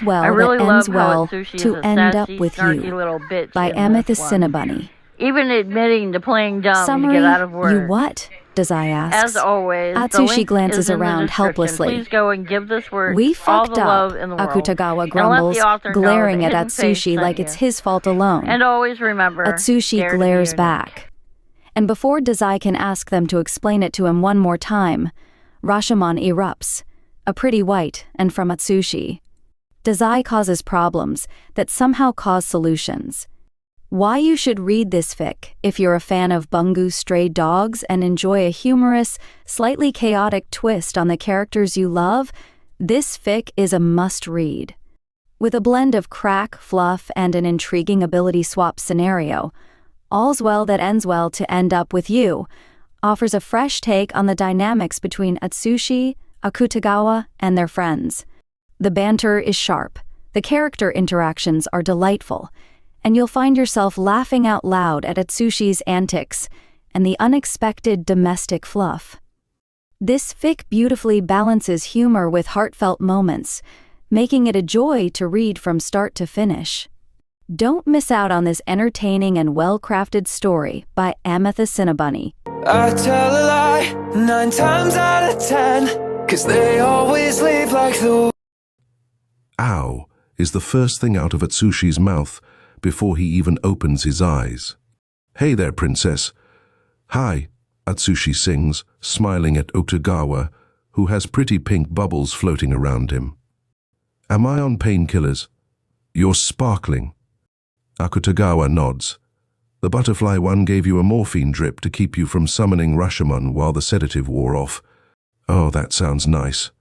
All's Well I really That Ends love how Well Atsushi to is a End Up sassy, With snarky You little bitch by in Amethyst this one. Cinnabunny. Even admitting to playing dumb Summary, to get out of you work. what? Dazai As asks. always, the Atsushi link glances is in the around description. helplessly. Please go and give this work We all fucked the up, love in the world. Akutagawa And let grumbles, the author glaring know at that Hidden Faith Atsushi sent like you. it's his fault alone. And always remember, Atsushi dare to be glares unique. back. And before Dazai can ask them to explain it to him one more time, Rashomon erupts, a pretty white and from Atsushi. Dazai causes problems that somehow cause solutions. Why you should read this fic if you're a fan of Bungou Stray Dogs and enjoy a humorous, slightly chaotic twist on the characters you love, this fic is a must-read. With a blend of crack, fluff, and an intriguing ability swap scenario, All's Well That Ends Well to End Up With You offers a fresh take on the dynamics between Atsushi, Akutagawa, and their friends. The banter is sharp, the character interactions are delightful, and you'll find yourself laughing out loud at Atsushi's antics and the unexpected domestic fluff. This fic beautifully balances humor with heartfelt moments, making it a joy to read from start to finish. Don't miss out on this entertaining and well-crafted story by Amethyst Cinnabunny. I tell a lie 9 times out of 10, 'cause they always leave like the... Ow is the first thing out of Atsushi's mouth before he even opens his eyes. Hey there, princess. Hi, Atsushi sings, smiling at Akutagawa, who has pretty pink bubbles floating around him. Am I on painkillers? You're sparkling. Akutagawa nods. The butterfly one gave you a morphine drip to keep you from summoning Rashomon while the sedative wore off. Oh, that sounds nice.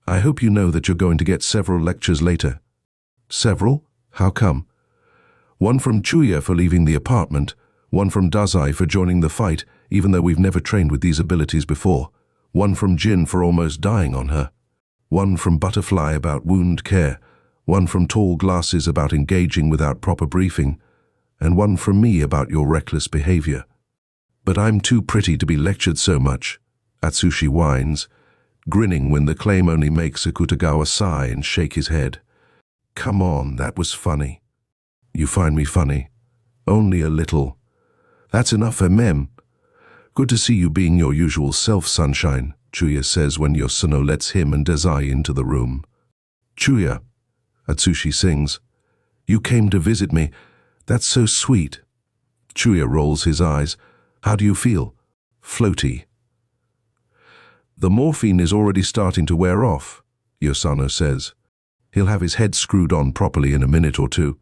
I hope you know that you're going to get several lectures later. Several? How come? One from Chuya for leaving the apartment, one from Dazai for joining the fight, even though we've never trained with these abilities before, one from Jin for almost dying on her, one from Butterfly about wound care, one from Tall Glasses about engaging without proper briefing, and one from me about your reckless behavior. But I'm too pretty to be lectured so much, Atsushi whines, grinning when the claim only makes Akutagawa sigh and shake his head. Come on, that was funny. You find me funny? Only a little. That's enough for mem. Good to see you being your usual self, Sunshine, Chuya says when Yosuno lets him and Dazai into the room. Chuya, Atsushi sings. You came to visit me. That's so sweet. Chuya rolls his eyes. How do you feel? Floaty. The morphine is already starting to wear off, Yosuno says. He'll have his head screwed on properly in a minute or two.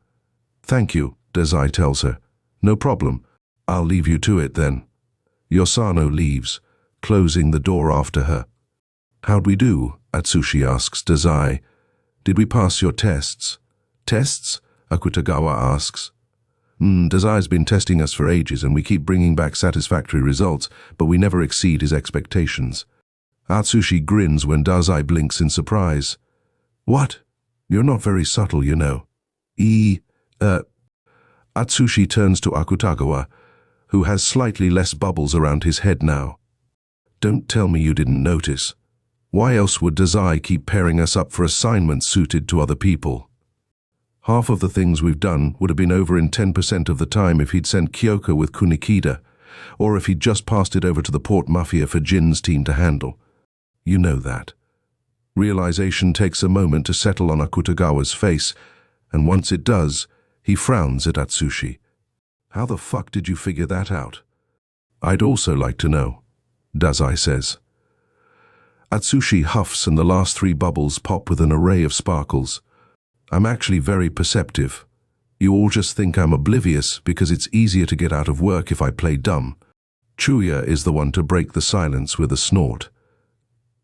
Thank you, Dazai tells her. No problem. I'll leave you to it then. Yosuno leaves, closing the door after her. How'd we do? Atsushi asks Dazai. Did we pass your tests? Tests? Akutagawa asks. Dazai's been testing us for ages and we keep bringing back satisfactory results, but we never exceed his expectations. Atsushi grins when Dazai blinks in surprise. What? You're not very subtle, you know. Atsushi turns to Akutagawa, who has slightly less bubbles around his head now. Don't tell me you didn't notice. Why else would Dazai keep pairing us up for assignments suited to other people? Half of the things we've done would have been over in 10% of the time if he'd sent Kyoko with Kunikida, or if he'd just passed it over to the Port Mafia for Jin's team to handle. You know that. Realization takes a moment to settle on Akutagawa's face, and once it does, he frowns at Atsushi. How the fuck did you figure that out? I'd also like to know, Dazai says. Atsushi huffs and the last 3 bubbles pop with an array of sparkles. I'm actually very perceptive. You all just think I'm oblivious because it's easier to get out of work if I play dumb. Chuya is the one to break the silence with a snort.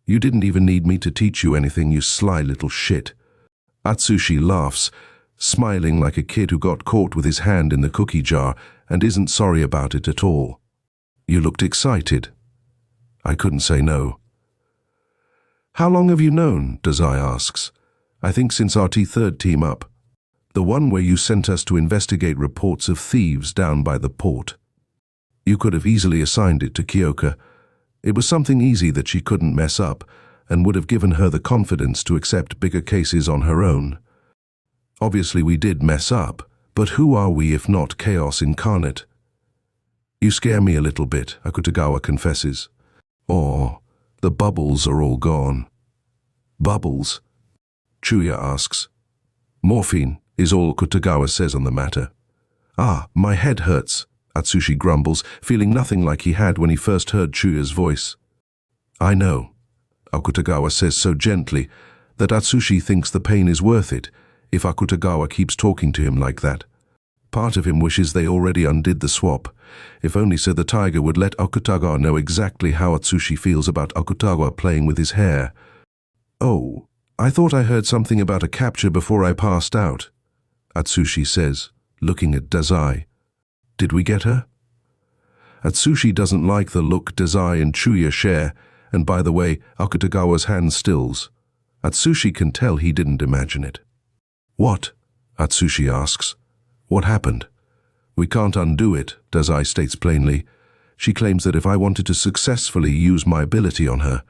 You didn't even need me to teach you anything, you sly little shit. Atsushi laughs, smiling like a kid who got caught with his hand in the cookie jar and isn't sorry about it at all. You looked excited. I couldn't say no. How long have you known? Dazai asks. I think since our T3rd team up. The one where you sent us to investigate reports of thieves down by the port. You could have easily assigned it to Kyoko. It was something easy that she couldn't mess up, and would have given her the confidence to accept bigger cases on her own. Obviously we did mess up, but who are we if not chaos incarnate? You scare me a little bit, Akutagawa confesses. Oh, the bubbles are all gone. Bubbles? Chuya asks. Morphine is all Akutagawa says on the matter. Ah, my head hurts, Atsushi grumbles, feeling nothing like he had when he first heard Chuya's voice. I know, Akutagawa says so gently that Atsushi thinks the pain is worth it if Akutagawa keeps talking to him like that. Part of him wishes they already undid the swap, if only so the tiger would let Akutagawa know exactly how Atsushi feels about Akutagawa playing with his hair. Oh, I thought I heard something about a capture before I passed out, Atsushi says, looking at Dazai. Did we get her? Atsushi doesn't like the look Dazai and Chuya share, and by the way, Akutagawa's hand stills. Atsushi can tell he didn't imagine it. What? Atsushi asks. What happened? We can't undo it, Dazai states plainly. She claims that if I wanted to successfully use my ability on her,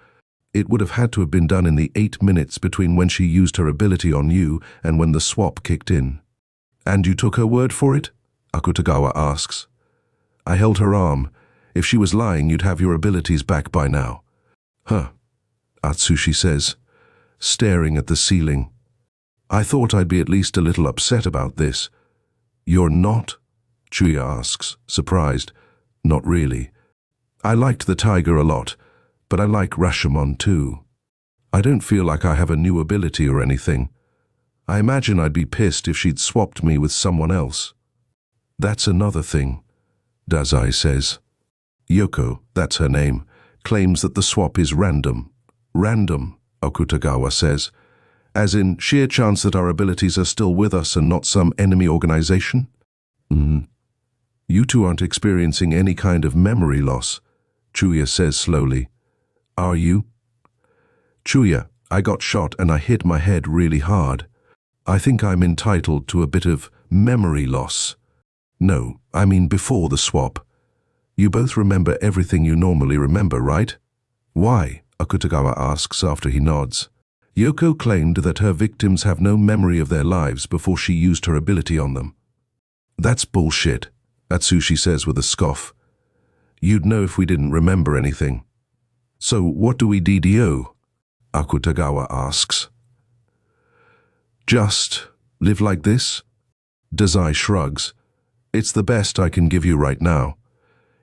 it would have had to have been done in the 8 minutes between when she used her ability on you and when the swap kicked in. And you took her word for it? Akutagawa asks. I held her arm. If she was lying, you'd have your abilities back by now. Huh, Atsushi says, staring at the ceiling. I thought I'd be at least a little upset about this. You're not? Chuya asks, surprised. Not really. I liked the tiger a lot, but I like Rashomon too. I don't feel like I have a new ability or anything. I imagine I'd be pissed if she'd swapped me with someone else. That's another thing, Dazai says. Yoko, that's her name, claims that the swap is random. Random, Akutagawa says. As in, sheer chance that our abilities are still with us and not some enemy organization? You two aren't experiencing any kind of memory loss, Chuya says slowly. Are you? Chuya, I got shot and I hit my head really hard. I think I'm entitled to a bit of memory loss. No, I mean before the swap. You both remember everything you normally remember, right? Why? Akutagawa asks after he nods. Yoko claimed that her victims have no memory of their lives before she used her ability on them. That's bullshit, Atsushi says with a scoff. You'd know if we didn't remember anything. So what do we DDO? Akutagawa asks. Just live like this? Dazai shrugs. It's the best I can give you right now.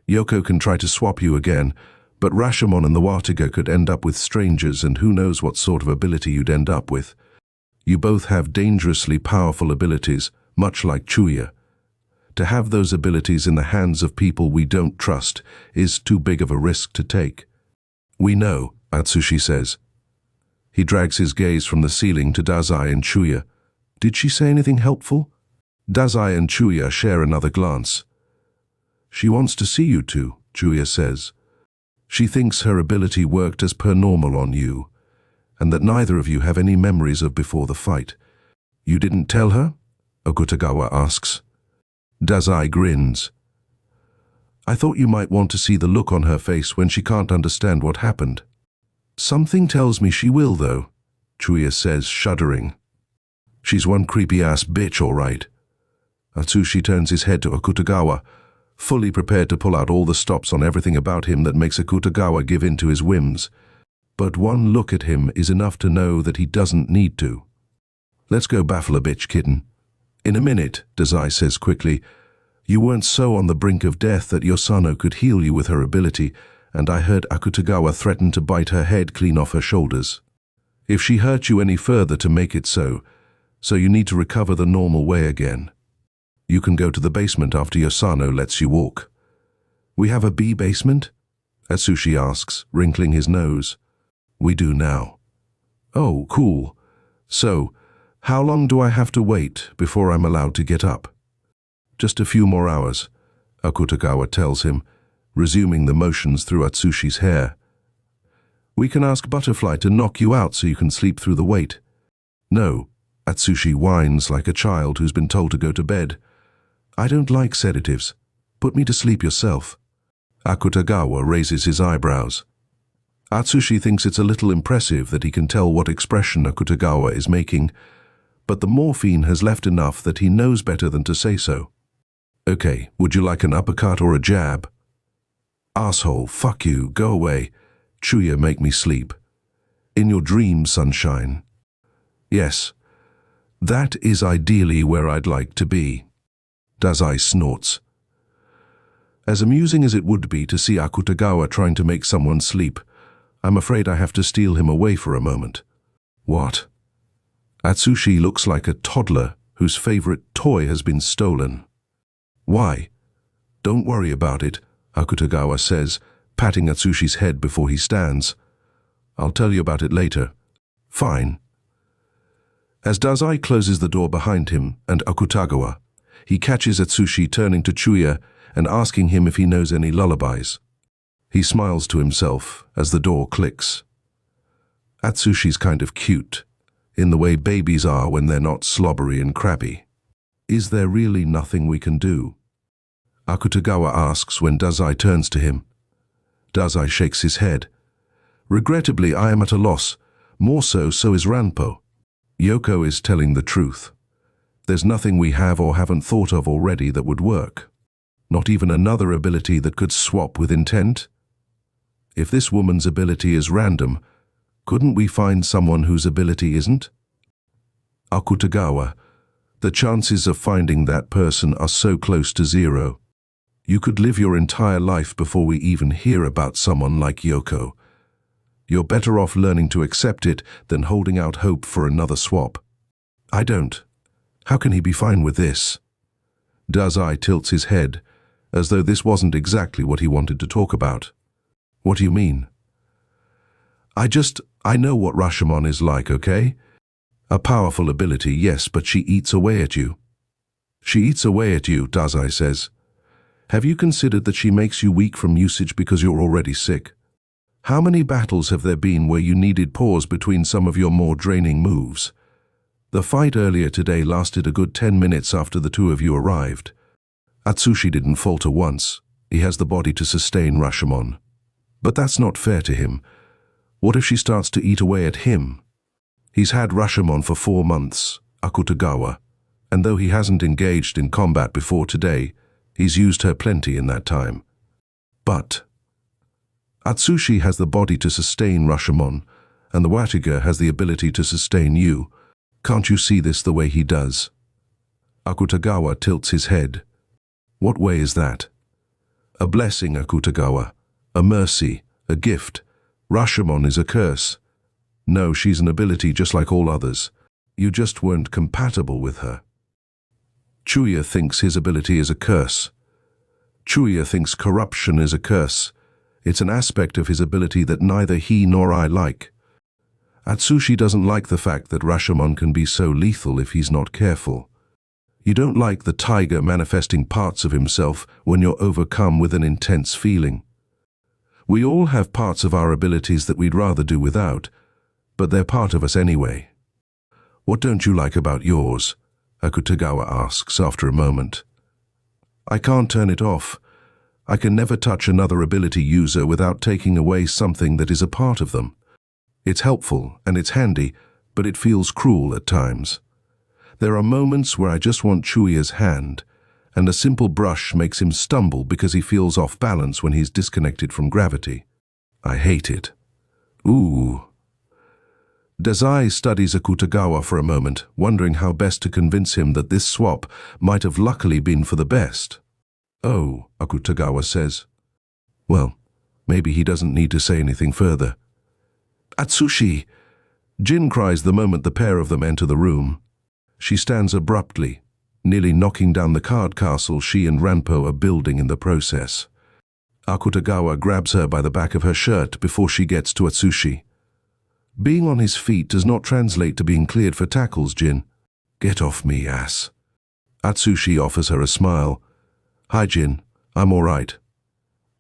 Yoko can try to swap you again, but Rashomon and the Wataga could end up with strangers and who knows what sort of ability you'd end up with. You both have dangerously powerful abilities, much like Chuya. To have those abilities in the hands of people we don't trust is too big of a risk to take. We know, Atsushi says. He drags his gaze from the ceiling to Dazai and Chuya. Did she say anything helpful? Dazai and Chuya share another glance. She wants to see you two, Chuya says. She thinks her ability worked as per normal on you, and that neither of you have any memories of before the fight. You didn't tell her? Akutagawa asks. Dazai grins. I thought you might want to see the look on her face when she can't understand what happened. Something tells me she will, though, Chuya says, shuddering. She's one creepy-ass bitch, all right. Atsushi turns his head to Akutagawa, fully prepared to pull out all the stops on everything about him that makes Akutagawa give in to his whims. But one look at him is enough to know that he doesn't need to. Let's go baffle a bitch, kitten. In a minute, Dazai says quickly. You weren't so on the brink of death that Yosano could heal you with her ability, and I heard Akutagawa threaten to bite her head clean off her shoulders. If she hurt you any further to make it so you need to recover the normal way again. You can go to the basement after Yosano lets you walk. We have a B basement? Atsushi asks, wrinkling his nose. We do now. Oh, cool. So, how long do I have to wait before I'm allowed to get up? Just a few more hours, Akutagawa tells him, resuming the motions through Atsushi's hair. We can ask Butterfly to knock you out so you can sleep through the wait. No, Atsushi whines like a child who's been told to go to bed. I don't like sedatives. Put me to sleep yourself. Akutagawa raises his eyebrows. Atsushi thinks it's a little impressive that he can tell what expression Akutagawa is making, but the morphine has left enough that he knows better than to say so. Okay, would you like an uppercut or a jab? Asshole, fuck you, go away. Chuya, make me sleep. In your dreams, sunshine. Yes, that is ideally where I'd like to be. Dazai snorts. As amusing as it would be to see Akutagawa trying to make someone sleep, I'm afraid I have to steal him away for a moment. What? Atsushi looks like a toddler whose favorite toy has been stolen. Why? Don't worry about it, Akutagawa says, patting Atsushi's head before he stands. I'll tell you about it later. Fine. As Dazai closes the door behind him and Akutagawa, he catches Atsushi turning to Chuya and asking him if he knows any lullabies. He smiles to himself as the door clicks. Atsushi's kind of cute, in the way babies are when they're not slobbery and crabby. Is there really nothing we can do? Akutagawa asks when Dazai turns to him. Dazai shakes his head. Regrettably, I am at a loss. More so is Ranpo. Yoko is telling the truth. There's nothing we have or haven't thought of already that would work. Not even another ability that could swap with intent? If this woman's ability is random, couldn't we find someone whose ability isn't? Akutagawa, the chances of finding that person are so close to zero. You could live your entire life before we even hear about someone like Yoko. You're better off learning to accept it than holding out hope for another swap. I don't. How can he be fine with this? Dazai tilts his head, as though this wasn't exactly what he wanted to talk about. What do you mean? I know what Rashomon is like, okay? A powerful ability, yes, but she eats away at you. She eats away at you, Dazai says. Have you considered that she makes you weak from usage because you're already sick? How many battles have there been where you needed pause between some of your more draining moves? The fight earlier today lasted a good 10 minutes after the two of you arrived. Atsushi didn't falter once. He has the body to sustain Rashomon. But that's not fair to him. What if she starts to eat away at him? He's had Rashomon for 4 months, Akutagawa, and though he hasn't engaged in combat before today, he's used her plenty in that time. But Atsushi has the body to sustain Rashomon, and the Wataga has the ability to sustain you. Can't you see this the way he does? Akutagawa tilts his head. What way is that? A blessing, Akutagawa. A mercy, a gift. Rashomon is a curse. No, she's an ability just like all others. You just weren't compatible with her. Chuya thinks his ability is a curse. Chuya thinks corruption is a curse. It's an aspect of his ability that neither he nor I like. Atsushi doesn't like the fact that Rashomon can be so lethal if he's not careful. You don't like the tiger manifesting parts of himself when you're overcome with an intense feeling. We all have parts of our abilities that we'd rather do without, but they're part of us anyway. What don't you like about yours? Akutagawa asks after a moment. I can't turn it off. I can never touch another ability user without taking away something that is a part of them. It's helpful and it's handy, but it feels cruel at times. There are moments where I just want Chuya's hand, and a simple brush makes him stumble because he feels off balance when he's disconnected from gravity. I hate it. Ooh. Dazai studies Akutagawa for a moment, wondering how best to convince him that this swap might have luckily been for the best. Oh, Akutagawa says. Well, maybe he doesn't need to say anything further. Atsushi! Jin cries the moment the pair of them enter the room. She stands abruptly, nearly knocking down the card castle she and Ranpo are building in the process. Akutagawa grabs her by the back of her shirt before she gets to Atsushi. Being on his feet does not translate to being cleared for tackles, Jin. Get off me, ass. Atsushi offers her a smile. Hi, Jin. I'm all right.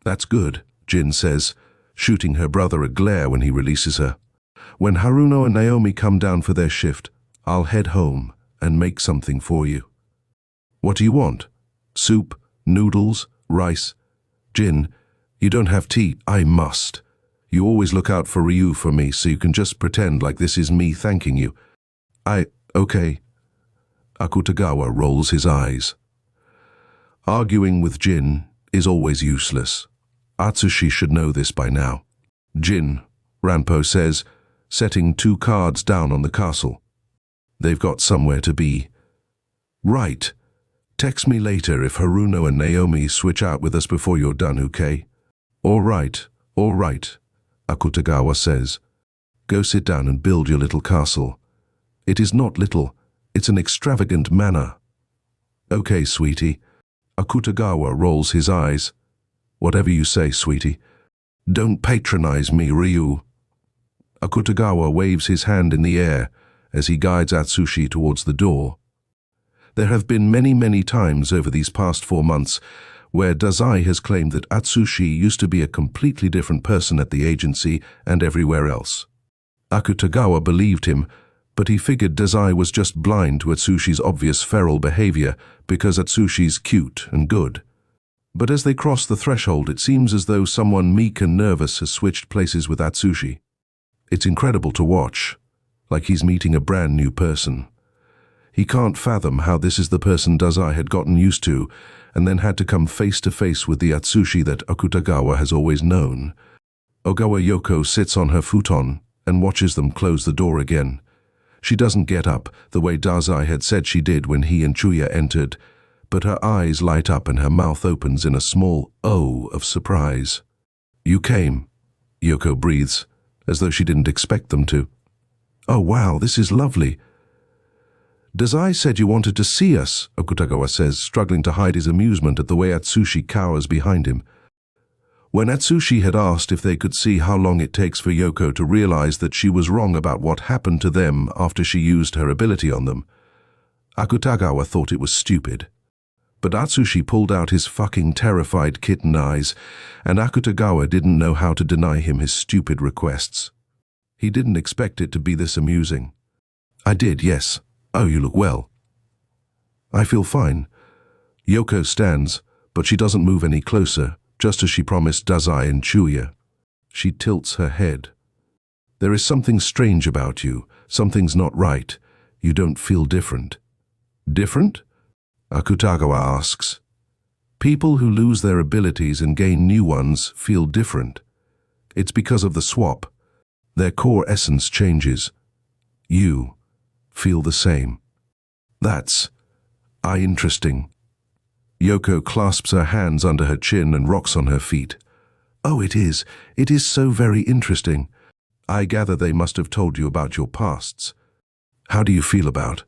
That's good, Jin says, shooting her brother a glare when he releases her. When Haruno and Naomi come down for their shift, I'll head home and make something for you. What do you want? Soup, noodles, rice? Jin, you don't have tea. I must. You always look out for Ryu for me, so you can just pretend like this is me thanking you. Okay. Akutagawa rolls his eyes. Arguing with Jin is always useless. Atsushi should know this by now. Jin, Ranpo says, setting 2 cards down on the castle. They've got somewhere to be. Right. Text me later if Haruno and Naomi switch out with us before you're done, okay? All right, Akutagawa says. Go sit down and build your little castle. It is not little, it's an extravagant manor. Okay, sweetie. Akutagawa rolls his eyes. Whatever you say, sweetie. Don't patronize me, Ryu. Akutagawa waves his hand in the air as he guides Atsushi towards the door. There have been many times over these past 4 months where Dazai has claimed that Atsushi used to be a completely different person at the agency and everywhere else. Akutagawa believed him, but he figured Dazai was just blind to Atsushi's obvious feral behavior because Atsushi's cute and good. But as they cross the threshold, it seems as though someone meek and nervous has switched places with Atsushi. It's incredible to watch, like he's meeting a brand new person. He can't fathom how this is the person Dazai had gotten used to and then had to come face to face with the Atsushi that Akutagawa has always known. Ogawa Yoko sits on her futon and watches them close the door again. She doesn't get up the way Dazai had said she did when he and Chuya entered, but her eyes light up and her mouth opens in a small O of surprise. You came, Yoko breathes, as though she didn't expect them to. Oh wow, this is lovely. Dazai said you wanted to see us, Akutagawa says, struggling to hide his amusement at the way Atsushi cowers behind him. When Atsushi had asked if they could see how long it takes for Yoko to realize that she was wrong about what happened to them after she used her ability on them, Akutagawa thought it was stupid. But Atsushi pulled out his fucking terrified kitten eyes, and Akutagawa didn't know how to deny him his stupid requests. He didn't expect it to be this amusing. I did, yes. Oh, you look well. I feel fine. Yoko stands, but she doesn't move any closer, just as she promised Dazai and Chuya. She tilts her head. There is something strange about you. Something's not right. You don't feel different. Different? Akutagawa asks. People who lose their abilities and gain new ones feel different. It's because of the swap. Their core essence changes. You feel the same. That's interesting. Yoko clasps her hands under her chin and rocks on her feet. Oh, it is. It is so very interesting. I gather they must have told you about your pasts. How do you feel about?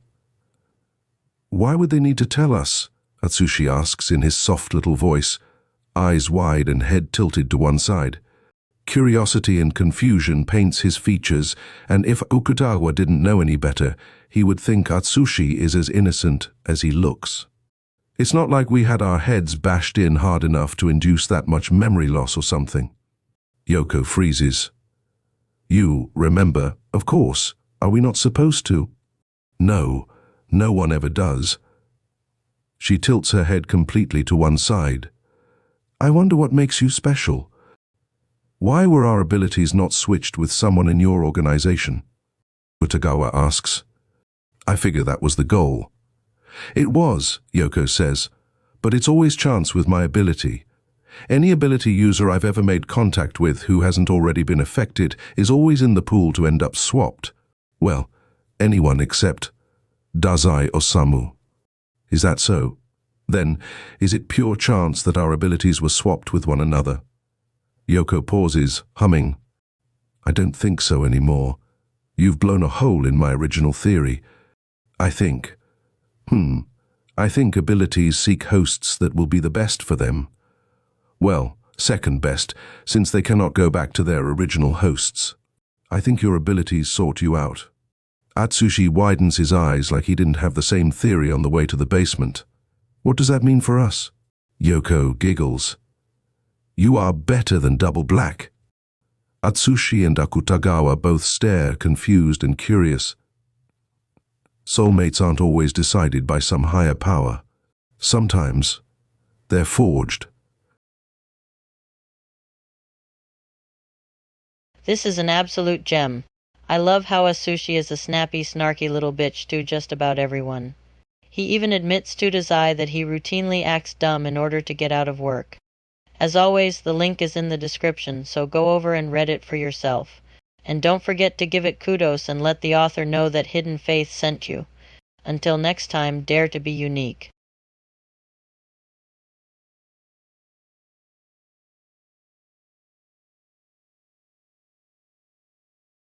Why would they need to tell us? Atsushi asks in his soft little voice, eyes wide and head tilted to one side. Curiosity and confusion paints his features, and if Akutagawa didn't know any better, he would think Atsushi is as innocent as he looks. It's not like we had our heads bashed in hard enough to induce that much memory loss or something. Yoko freezes. You remember, of course. Are we not supposed to? No, no one ever does. She tilts her head completely to one side. I wonder what makes you special. Why were our abilities not switched with someone in your organization? Akutagawa asks. I figure that was the goal. It was, Yoko says, but it's always chance with my ability. Any ability user I've ever made contact with who hasn't already been affected is always in the pool to end up swapped. Well, anyone except Dazai or Samu. Is that so? Then, is it pure chance that our abilities were swapped with one another? Yoko pauses, humming. I don't think so anymore. You've blown a hole in my original theory. I think abilities seek hosts that will be the best for them. Well, second best, since they cannot go back to their original hosts. I think your abilities sort you out. Atsushi widens his eyes like he didn't have the same theory on the way to the basement. What does that mean for us? Yoko giggles. You are better than double black. Atsushi and Akutagawa both stare, confused and curious. Soulmates aren't always decided by some higher power. Sometimes they're forged. This is an absolute gem. I love how Atsushi is a snappy, snarky little bitch to just about everyone. He even admits to Dazai that he routinely acts dumb in order to get out of work. As always, the link is in the description, so go over and read it for yourself. And don't forget to give it kudos and let the author know that Hidden Faith sent you. Until next time, dare to be unique.